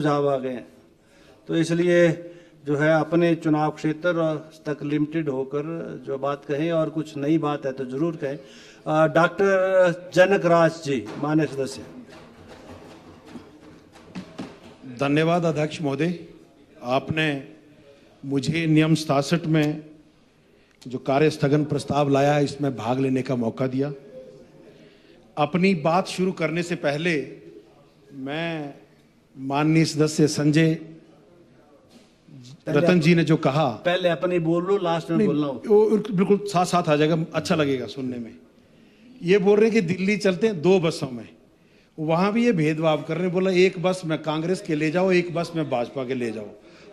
सुझाव आ गए हैं। तो इसलिए जो है अपने चुनाव क्षेत्र तक लिमिटेड होकर जो बात कहें, और कुछ नई बात है तो जरूर कहें। डॉक्टर जनक राज जी, मान्य सदस्य। धन्यवाद अध्यक्ष महोदय, आपने मुझे नियम 67 में जो कार्य स्थगन प्रस्ताव लाया है इसमें भाग लेने का मौका दिया। अपनी बात शुरू करने से पहले मैं माननीय सदस्य संजय रतन जी ने जो कहा, पहले अपनी बोल लो, लास्ट में बोलना हो। वो बिल्कुल साथ साथ आ जाएगा, अच्छा लगेगा सुनने में। ये बोल रहे हैं कि दिल्ली चलते हैं 2 बसों में, वहां भी ये भेदभाव कर रहे हैं। बोला एक बस में कांग्रेस के ले जाओ, एक बस में भाजपा के ले जाओ।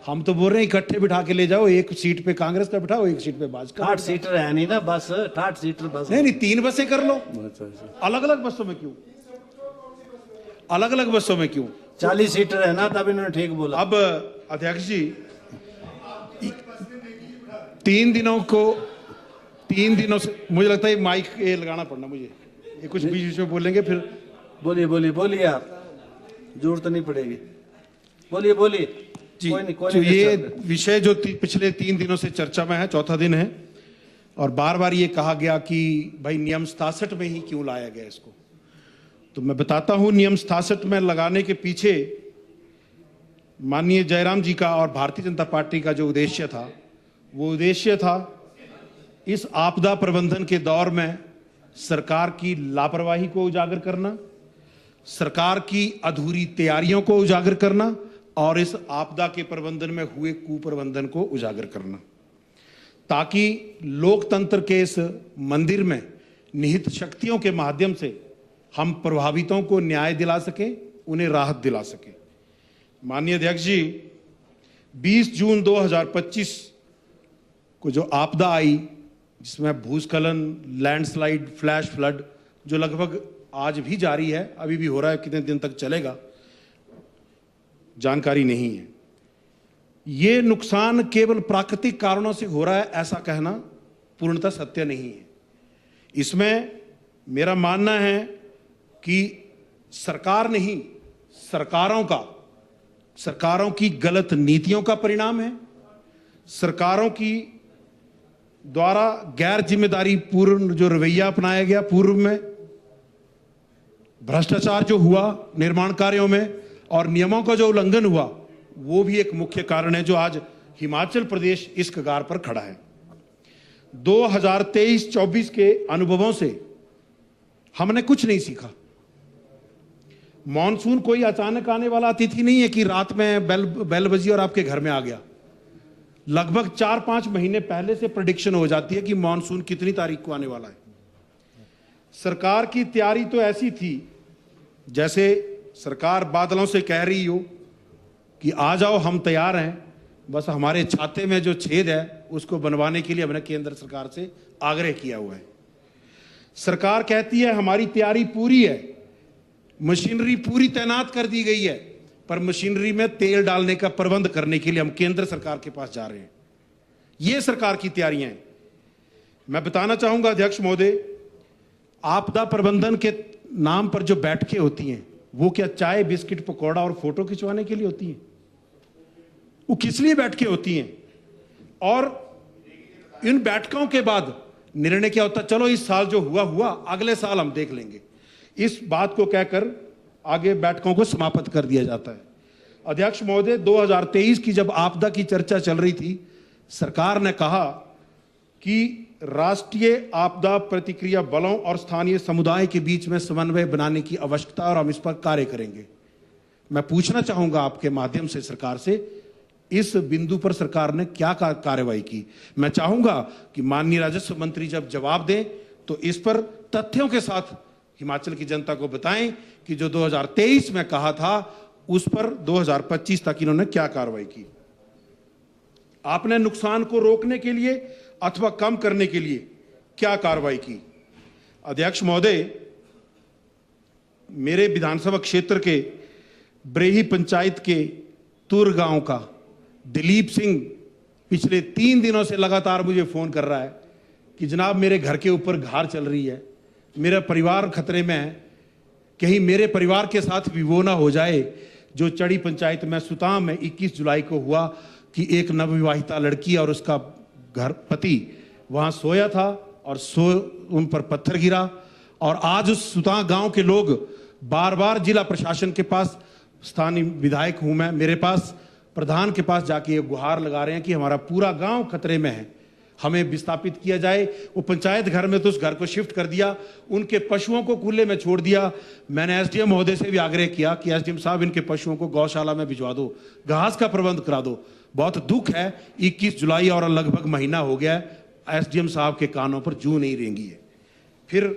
हम तो बोल रहे हैं इकट्ठे बिठा के ले जाओ, एक सीट पे कांग्रेस का बिठाओ, एक सीट पे भाजपा। 60 सीटर है नहीं ना बस, 60 सीटर बस नहीं 3 बसें कर लो। अलग अलग बसों में क्यों, अलग अलग बसों में क्यों? 40 सीटर है ना, तब इन्होंने ठीक बोला। अब अध्यक्ष जी 3 दिनों से मुझे लगता है माइक ये लगाना पड़ना मुझे, ये कुछ बीच में बोलेंगे फिर। बोलिए बोलिए बोलिए, आप जरूरत नहीं पड़ेगी, बोलिए बोलिए जी। कोई नहीं, तो ये विषय जो पिछले 3 दिनों से चर्चा में है, चौथा दिन है, और बार बार ये कहा गया कि भाई नियम 67 में ही क्यों लाया गया इसको। तो मैं बताता हूं, नियम 67 में लगाने के पीछे माननीय जयराम जी का और भारतीय जनता पार्टी का जो उद्देश्य था, वो उद्देश्य था इस आपदा प्रबंधन के दौर में सरकार की लापरवाही को उजागर करना, सरकार की अधूरी तैयारियों को उजागर करना, और इस आपदा के प्रबंधन में हुए कुप्रबंधन को उजागर करना, ताकि लोकतंत्र के इस मंदिर में निहित शक्तियों के माध्यम से हम प्रभावितों को न्याय दिला सकें, उन्हें राहत दिला सकें। माननीय अध्यक्ष जी, 20 जून 2025 को जो आपदा आई, जिसमें भूस्खलन, लैंडस्लाइड, फ्लैश फ्लड, जो लगभग आज भी जारी है, अभी भी हो रहा है, कितने दिन तक चलेगा जानकारी नहीं है। ये नुकसान केवल प्राकृतिक कारणों से हो रहा है ऐसा कहना पूर्णतः सत्य नहीं है। इसमें मेरा मानना है कि सरकार नहीं, सरकारों की गलत नीतियों का परिणाम है। सरकारों की द्वारा गैर जिम्मेदारी पूर्ण जो रवैया अपनाया गया, पूर्व में भ्रष्टाचार जो हुआ निर्माण कार्यों में, और नियमों का जो उल्लंघन हुआ, वो भी एक मुख्य कारण है जो आज हिमाचल प्रदेश इस कगार पर खड़ा है। 2023-24 के अनुभवों से हमने कुछ नहीं सीखा। मॉनसून कोई अचानक आने वाला अतिथि नहीं है कि रात में बेल बजी और आपके घर में आ गया। लगभग 4-5 महीने पहले से प्रेडिक्शन हो जाती है कि मॉनसून कितनी तारीख को आने वाला है। सरकार की तैयारी तो ऐसी थी जैसे सरकार बादलों से कह रही हो कि आ जाओ हम तैयार हैं, बस हमारे छाते में जो छेद है उसको बनवाने के लिए हमने केंद्र सरकार से आग्रह किया हुआ है। सरकार कहती है हमारी तैयारी पूरी है, मशीनरी पूरी तैनात कर दी गई है, पर मशीनरी में तेल डालने का प्रबंध करने के लिए हम केंद्र सरकार के पास जा रहे हैं। ये सरकार की तैयारियां हैं। मैं बताना चाहूंगा अध्यक्ष महोदय, आपदा प्रबंधन के नाम पर जो बैठकें होती हैं, वो क्या चाय बिस्किट पकौड़ा और फोटो खिंचवाने के लिए होती हैं? वो किस लिए बैठकें होती हैं? और इन बैठकों के बाद निर्णय क्या होता? चलो इस साल जो हुआ हुआ, अगले साल हम देख लेंगे। इस बात को कहकर आगे बैठकों को समाप्त कर दिया जाता है। अध्यक्ष महोदय, 2023 की जब आपदा की चर्चा चल रही थी, सरकार ने कहा कि राष्ट्रीय आपदा प्रतिक्रिया बलों और स्थानीय समुदाय के बीच में समन्वय बनाने की आवश्यकता, और हम इस पर कार्य करेंगे। मैं पूछना चाहूंगा आपके माध्यम से सरकार से, इस बिंदु पर सरकार ने क्या कार्रवाई की? मैं चाहूंगा कि माननीय राजस्व मंत्री जब जवाब दें तो इस पर तथ्यों के साथ हिमाचल की जनता को बताएं कि जो 2023 में कहा था उस पर 2025 तक इन्होंने क्या कार्रवाई की। आपने नुकसान को रोकने के लिए अथवा कम करने के लिए क्या कार्रवाई की? अध्यक्ष महोदय, मेरे विधानसभा क्षेत्र के ब्रेही पंचायत के तुर गांव का दिलीप सिंह पिछले 3 दिनों से लगातार मुझे फोन कर रहा है कि जनाब मेरे घर के ऊपर घार चल रही है, मेरा परिवार खतरे में है, कहीं मेरे परिवार के साथ भी वो ना हो जाए जो चढ़ी पंचायत में सुताम में 21 जुलाई को हुआ कि एक नवविवाहिता लड़की और उसका घर पति वहां सोया था और उन पर पत्थर गिरा। और आज उस सुता गांव के लोग बार बार जिला प्रशासन के पास, स्थानीय विधायक हूं मैं, मेरे पास प्रधान के पास जाके ये गुहार लगा रहे हैं कि हमारा पूरा गांव खतरे में है, हमें विस्थापित किया जाए। वो पंचायत घर में तो उस घर को शिफ्ट कर दिया, उनके पशुओं को खुले में छोड़ दिया। मैंने एसडीएम महोदय से भी आग्रह किया कि एसडीएम साहब इनके पशुओं को गौशाला में भिजवा दो, घास का प्रबंध करा दो। बहुत दुख है, 21 जुलाई और लगभग महीना हो गया, एसडीएम साहब के कानों पर जू नहीं रेंगी है। फिर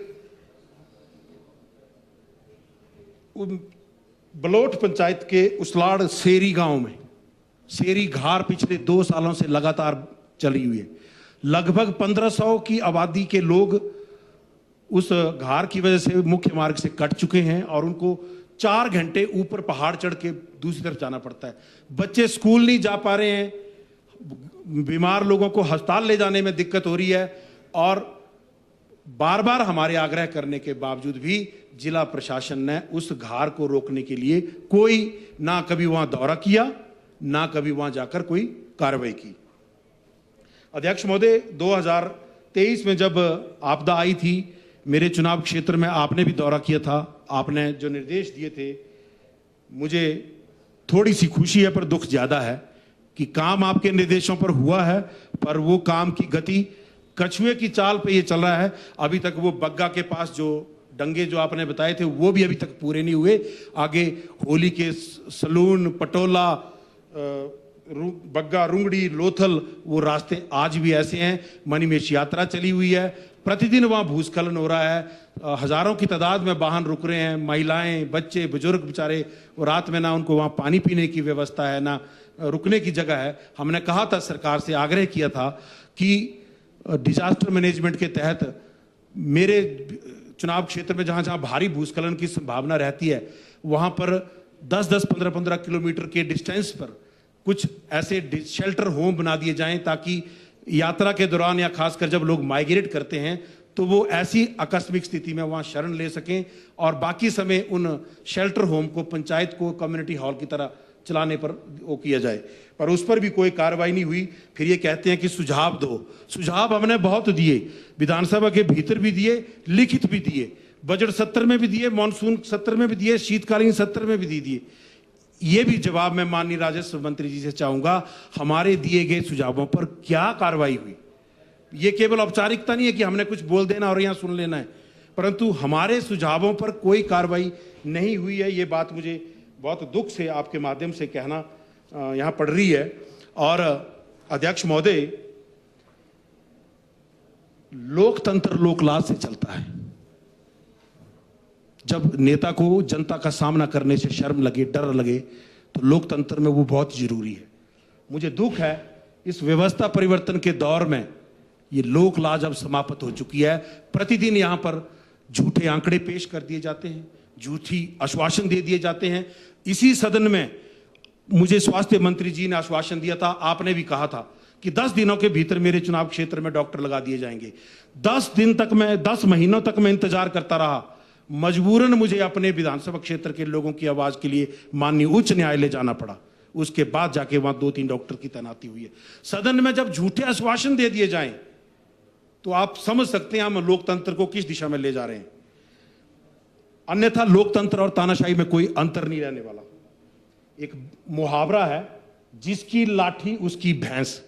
बलोट पंचायत के उसलाड़ सेरी गांव में सेरी घार पिछले 2 सालों से लगातार चली हुई है। लगभग 1500 की आबादी के लोग उस घार की वजह से मुख्य मार्ग से कट चुके हैं और उनको 4 घंटे ऊपर पहाड़ चढ़ के दूसरी तरफ जाना पड़ता है। बच्चे स्कूल नहीं जा पा रहे हैं, बीमार लोगों को अस्पताल ले जाने में दिक्कत हो रही है। और बार बार हमारे आग्रह करने के बावजूद भी जिला प्रशासन ने उस घार को रोकने के लिए कोई ना कभी वहां दौरा किया, ना कभी वहां जाकर कोई कार्रवाई की। अध्यक्ष महोदय, 2023 में जब आपदा आई थी, मेरे चुनाव क्षेत्र में आपने भी दौरा किया था। आपने जो निर्देश दिए थे, मुझे थोड़ी सी खुशी है पर दुख ज्यादा है कि काम आपके निर्देशों पर हुआ है, पर वो काम की गति कछुए की चाल पे ये चल रहा है। अभी तक वो बग्गा के पास जो डंगे जो आपने बताए थे वो भी अभी तक पूरे नहीं हुए। आगे होली के सलून, पटोला, बग्गा, रुंगड़ी, लोथल, वो रास्ते आज भी ऐसे हैं। मणिमेश यात्रा चली हुई है, प्रतिदिन वहां भूस्खलन हो रहा है, हजारों की तादाद में वाहन रुक रहे हैं। महिलाएं, बच्चे, बुजुर्ग बेचारे, वो रात में ना उनको वहां पानी पीने की व्यवस्था है, ना रुकने की जगह है। हमने कहा था, सरकार से आग्रह किया था कि डिजास्टर मैनेजमेंट के तहत मेरे चुनाव क्षेत्र में जहां जहां भारी भूस्खलन की संभावना रहती है, वहां पर 10-10, 15-15 किलोमीटर के डिस्टेंस पर कुछ ऐसे शेल्टर होम बना दिए जाएं ताकि यात्रा के दौरान या खासकर जब लोग माइग्रेट करते हैं तो वो ऐसी आकस्मिक स्थिति में वहां शरण ले सकें और बाकी समय उन शेल्टर होम को पंचायत को कम्युनिटी हॉल की तरह चलाने पर वो किया जाए। पर उस पर भी कोई कार्रवाई नहीं हुई। फिर ये कहते हैं कि सुझाव दो। सुझाव हमने बहुत दिए, विधानसभा के भीतर भी दिए, लिखित भी दिए, बजट सत्र में भी दिए, मानसून सत्र में भी दिए, शीतकालीन सत्र में भी दिए। ये भी जवाब मैं माननीय राजस्व मंत्री जी से चाहूंगा, हमारे दिए गए सुझावों पर क्या कार्रवाई हुई। ये केवल औपचारिकता नहीं है कि हमने कुछ बोल देना और यहां सुन लेना है, परंतु हमारे सुझावों पर कोई कार्रवाई नहीं हुई है। ये बात मुझे बहुत दुख से आपके माध्यम से कहना यहां पड़ रही है। और अध्यक्ष महोदय, लोकतंत्र लोकलाज से चलता है। जब नेता को जनता का सामना करने से शर्म लगे, डर लगे, तो लोकतंत्र में वो बहुत जरूरी है। मुझे दुख है, इस व्यवस्था परिवर्तन के दौर में ये लोकलाज अब समाप्त हो चुकी है। प्रतिदिन यहां पर झूठे आंकड़े पेश कर दिए जाते हैं, झूठी आश्वासन दे दिए जाते हैं। इसी सदन में मुझे स्वास्थ्य मंत्री जी ने आश्वासन दिया था, आपने भी कहा था कि 10 दिनों के भीतर मेरे चुनाव क्षेत्र में डॉक्टर लगा दिए जाएंगे। 10 महीनों तक मैं इंतजार करता रहा। मजबूरन मुझे अपने विधानसभा क्षेत्र के लोगों की आवाज के लिए माननीय उच्च न्यायालय जाना पड़ा। उसके बाद जाके वहां 2-3 डॉक्टर की तैनाती हुई है। सदन में जब झूठे आश्वासन दे दिए जाएं तो आप समझ सकते हैं हम लोकतंत्र को किस दिशा में ले जा रहे हैं। अन्यथा लोकतंत्र और तानाशाही में कोई अंतर नहीं रहने वाला। एक मुहावरा है, जिसकी लाठी उसकी भैंस।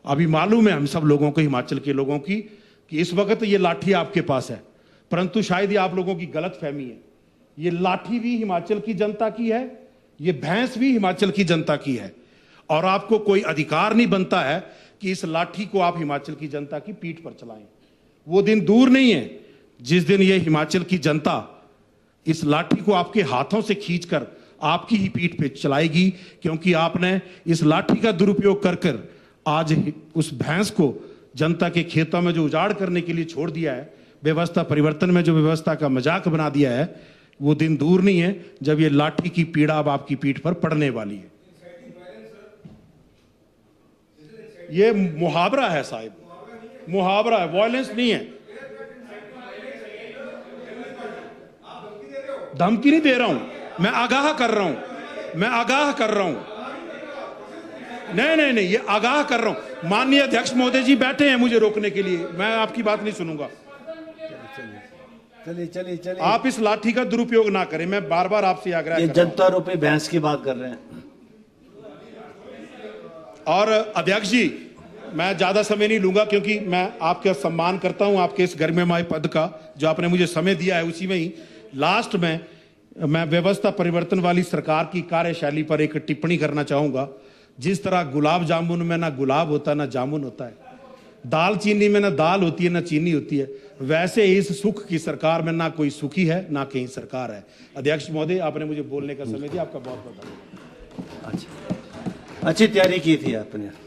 अभी मालूम है हम सब लोगों को, हिमाचल के लोगों की, कि इस वक्त ये लाठी आपके पास है, परंतु शायद ये आप लोगों की गलत फहमी है। ये लाठी भी हिमाचल की जनता की है, ये भैंस भी हिमाचल की जनता की है, और आपको कोई अधिकार नहीं बनता है कि इस लाठी को आप हिमाचल की जनता की पीठ पर चलाएं। वो दिन दूर नहीं है जिस दिन ये हिमाचल की जनता इस लाठी को आपके हाथों से खींचकर आपकी ही पीठ पे चलाएगी, क्योंकि आपने इस लाठी का दुरुपयोग कर आज उस भैंस को जनता के खेतों में जो उजाड़ करने के लिए छोड़ दिया है, व्यवस्था परिवर्तन में जो व्यवस्था का मजाक बना दिया है, वो दिन दूर नहीं है जब ये लाठी की पीड़ा अब आपकी पीठ पर पड़ने वाली है। ये मुहावरा है साहब, मुहावरा है, वायलेंस नहीं है। धमकी नहीं दे रहा हूं, मैं आगाह कर रहा हूं। मैं आगाह कर रहा हूं। नहीं, ये आगाह कर रहा हूं। माननीय अध्यक्ष महोदय जी बैठे हैं मुझे रोकने के लिए, मैं आपकी बात नहीं सुनूंगा। चलिए आप इस लाठी का दुरुपयोग ना करें, मैं बार बार आपसे आग्रह ये कर रहा हूं। जनता रूपी भैंस की बात कर रहे हैं। और अध्यक्ष जी, मैं ज्यादा समय नहीं लूंगा क्योंकि मैं आपका सम्मान करता हूं, आपके इस गरिमामय पद का जो आपने मुझे समय दिया है। उसी में ही लास्ट में मैं व्यवस्था परिवर्तन वाली सरकार की कार्यशैली पर एक टिप्पणी करना चाहूंगा। जिस तरह गुलाब जामुन में ना गुलाब होता ना जामुन होता है, दाल चीनी में ना दाल होती है ना चीनी होती है, वैसे इस सुख की सरकार में ना कोई सुखी है ना कहीं सरकार है। अध्यक्ष महोदय, आपने मुझे बोलने का समय दिया, आपका बहुत बहुत धन्यवाद। अच्छा, अच्छी तैयारी की थी आपने।